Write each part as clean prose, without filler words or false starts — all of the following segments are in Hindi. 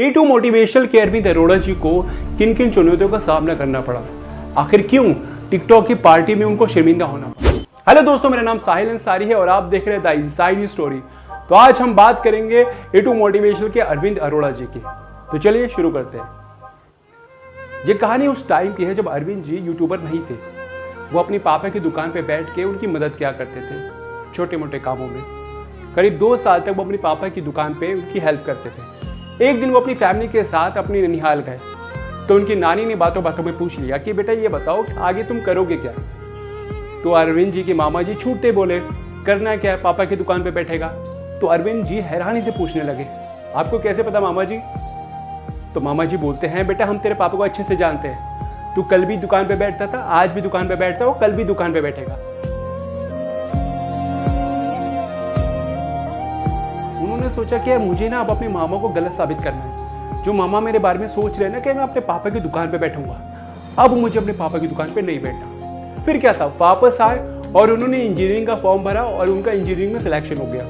A2 मोटिवेशनल के अरविंद अरोड़ा जी को किन किन चुनौतियों का सामना करना पड़ा, आखिर क्यों टिकटॉक की पार्टी में उनको शर्मिंदा होना पड़ा। हेलो दोस्तों, मेरा नाम साहिल अंसारी है और आप देख रहे हैं द इनसाइड स्टोरी। तो आज हम बात करेंगे A2 मोटिवेशनल के अरविंद अरोड़ा जी की। तो चलिए शुरू करते हैं। ये कहानी उस टाइम की है जब अरविंद जी यूट्यूबर नहीं थे। वो अपनी पापा की दुकान पे बैठ के उनकी मदद किया करते थे छोटे मोटे कामों में। करीब 2 साल तक वो अपनी पापा की दुकान पे उनकी हेल्प करते थे। एक दिन वो अपनी फैमिली के साथ अपनी ननिहाल गए तो उनकी नानी ने बातों बातों में पूछ लिया कि बेटा ये बताओ आगे तुम करोगे क्या। तो अरविंद जी के मामा जी छूटते बोले, करना क्या है, पापा की दुकान पे बैठेगा। तो अरविंद जी हैरानी से पूछने लगे, आपको कैसे पता मामा जी। तो मामा जी बोलते हैं, बेटा हम तेरे पापा को अच्छे से जानते हैं, तू कल भी दुकान पे बैठता था, आज भी दुकान पे बैठता है, वो कल भी दुकान पे बैठेगा। उन्होंने सोचा कि यार मुझे ना अब अपने मामा को गलत साबित करना है। जो मामा मेरे बारे में सोच रहे हैं ना कि मैं अपने पापा की दुकान पे बैठूंगा, अब मुझे अपने पापा की दुकान पे नहीं बैठना। फिर क्या था, वापस आए और उन्होंने इंजीनियरिंग का फॉर्म भरा और उनका इंजीनियरिंग में सिलेक्शन हो गया।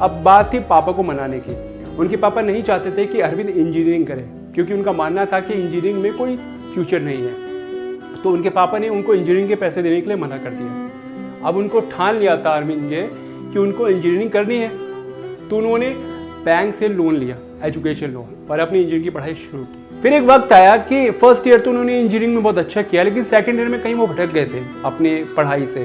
अब बात थी पापा को मनाने की। उनके पापा नहीं चाहते थे कि अरविंद इंजीनियरिंग करे क्योंकि उनका मानना था कि इंजीनियरिंग में कोई फ्यूचर नहीं है। तो उनके पापा ने उनको इंजीनियरिंग के पैसे देने के लिए मना कर दिया। अब उनको ठान लिया था अरविंद ने कि उनको इंजीनियरिंग करनी है। तो उन्होंने बैंक से लोन लिया, एजुकेशन लोन, और अपनी इंजीनियरिंग की पढ़ाई शुरू की। फिर एक वक्त आया कि फर्स्ट ईयर तो उन्होंने इंजीनियरिंग में बहुत अच्छा किया, लेकिन सेकंड ईयर में कहीं वो भटक गए थे अपने पढ़ाई से।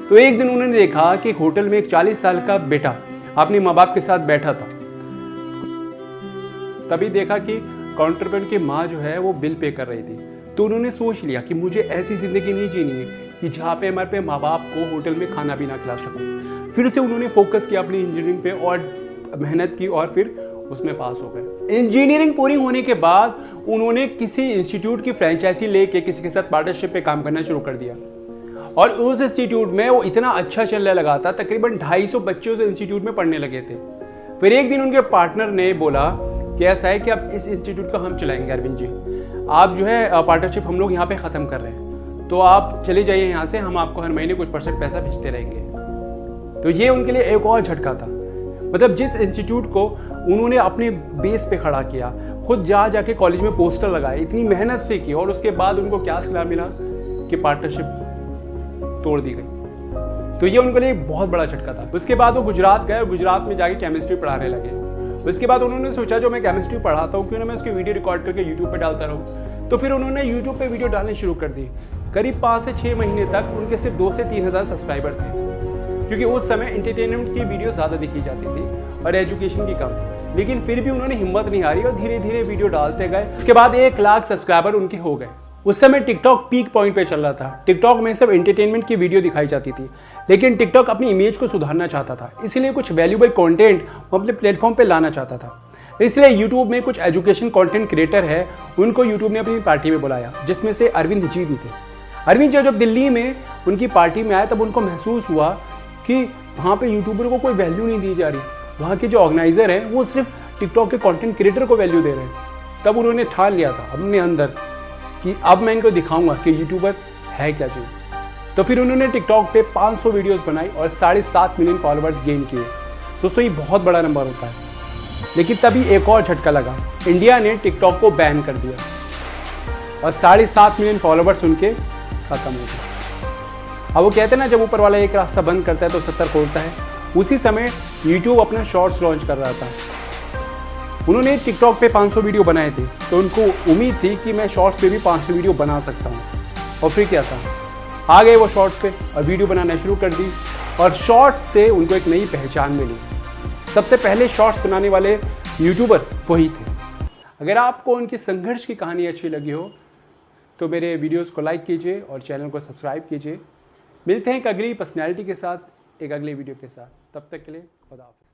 तो एक दिन उन्होंने देखा कि एक होटल में एक 40 साल का बेटा अपने माँ बाप के साथ बैठा था। तभी देखा कि काउंटर पर उनकी माँ जो है वो बिल पे कर रही थी। तो उन्होंने सोच लिया कि मुझे ऐसी जिंदगी नहीं जीनी है कि जहाँ पे मैं अपने माँ बाप को होटल में खाना भी ना खिला सकूँ। फिर से उन्होंने फोकस किया अपनी इंजीनियरिंग पे और मेहनत की और फिर उसमें पास हो गए। इंजीनियरिंग पूरी होने के बाद उन्होंने किसी इंस्टीट्यूट की फ्रेंचाइजी लेके किसी के साथ पार्टनरशिप पे काम करना शुरू कर दिया। और उस इंस्टीट्यूट में वो इतना अच्छा चलने लगा था, तकरीबन 250 बच्चे उस इंस्टीट्यूट में पढ़ने लगे थे। फिर एक दिन उनके पार्टनर ने बोला कि ऐसा है कि अब इस इंस्टीट्यूट को हम चलाएंगे अरविंद जी, आप जो है पार्टनरशिप हम लोग यहाँ पे ख़त्म कर रहे हैं, तो आप चले जाइए यहाँ से, हम आपको हर महीने कुछ % पैसा भेजते रहेंगे। तो ये उनके लिए एक और झटका था। मतलब जिस इंस्टीट्यूट को उन्होंने अपने बेस पे खड़ा किया, खुद जा जाके कॉलेज में पोस्टर लगाए, इतनी मेहनत से की, और उसके बाद उनको क्या सिला मिला कि पार्टनरशिप तोड़ दी गई। तो ये उनके लिए बहुत बड़ा झटका था। उसके बाद वो गुजरात गए और गुजरात में जाके केमिस्ट्री पढ़ाने लगे। उसके बाद उन्होंने सोचा जो मैं केमिस्ट्री पढ़ाता हूँ क्यों ना मैं उसकी वीडियो रिकॉर्ड करके यूट्यूब पे डालता रहूँ। तो फिर उन्होंने यूट्यूब पे वीडियो डालने शुरू कर दी। करीब 5 से 6 महीने तक उनके सिर्फ 2 से 3 हज़ार सब्सक्राइबर थे, क्योंकि उस समय एंटरटेनमेंट की वीडियो ज़्यादा दिखी जाती थी और एजुकेशन की कम। लेकिन फिर भी उन्होंने हिम्मत नहीं हारी और धीरे धीरे वीडियो डालते गए। उसके बाद 1 लाख सब्सक्राइबर उनके हो गए। उस समय टिकटॉक पीक पॉइंट पे चल रहा था। टिकटॉक में सब एंटरटेनमेंट की वीडियो दिखाई जाती थी, लेकिन टिकटॉक अपनी इमेज को सुधारना चाहता था, इसलिए कुछ वैल्यूएबल कंटेंट वो अपने प्लेटफॉर्म पे लाना चाहता था। इसलिए यूट्यूब में कुछ एजुकेशन कंटेंट क्रिएटर है, उनको यूट्यूब ने अपनी पार्टी में बुलाया, जिसमें से अरविंद जी भी थे। अरविंद जी जब दिल्ली में उनकी पार्टी में आए तब उनको महसूस हुआ कि वहाँ पे यूट्यूबर को कोई वैल्यू नहीं दी जा रही। वहाँ के जो ऑर्गेनाइजर हैं वो सिर्फ टिकटॉक के कंटेंट क्रिएटर को वैल्यू दे रहे हैं। तब उन्होंने ठान लिया था अपने अंदर कि अब मैं इनको दिखाऊंगा कि यूट्यूबर है क्या चीज़। तो फिर उन्होंने टिकटॉक पे 500 वीडियोस बनाई और 7.5 मिलियन फॉलोअर्स गेन किए। दोस्तों ये बहुत बड़ा नंबर होता है। लेकिन तभी एक और झटका लगा, इंडिया ने टिकटॉक को बैन कर दिया और 7.5 मिलियन फॉलोअर्स उनके खत्म हो गए। अब वो कहते हैं ना, जब ऊपर वाला एक रास्ता बंद करता है तो 70 खोलता है। उसी समय यूट्यूब अपना शॉर्ट्स लॉन्च कर रहा था। उन्होंने टिकटॉक पे 500 वीडियो बनाए थे, तो उनको उम्मीद थी कि मैं शॉर्ट्स पे भी 500 वीडियो बना सकता हूँ। और फिर क्या था, आ गए वो शॉर्ट्स पे और वीडियो बनाना शुरू कर दी, और शॉर्ट्स से उनको एक नई पहचान मिली। सबसे पहले शॉर्ट्स बनाने वाले यूट्यूबर वही थे। अगर आपको उनकी संघर्ष की कहानी अच्छी लगी हो तो मेरे वीडियोस को लाइक कीजिए और चैनल को सब्सक्राइब कीजिए। मिलते हैं एक अगली पर्सनैलिटी के साथ, एक अगले वीडियो के साथ। तब तक के लिए खुदा हाफ़िज़।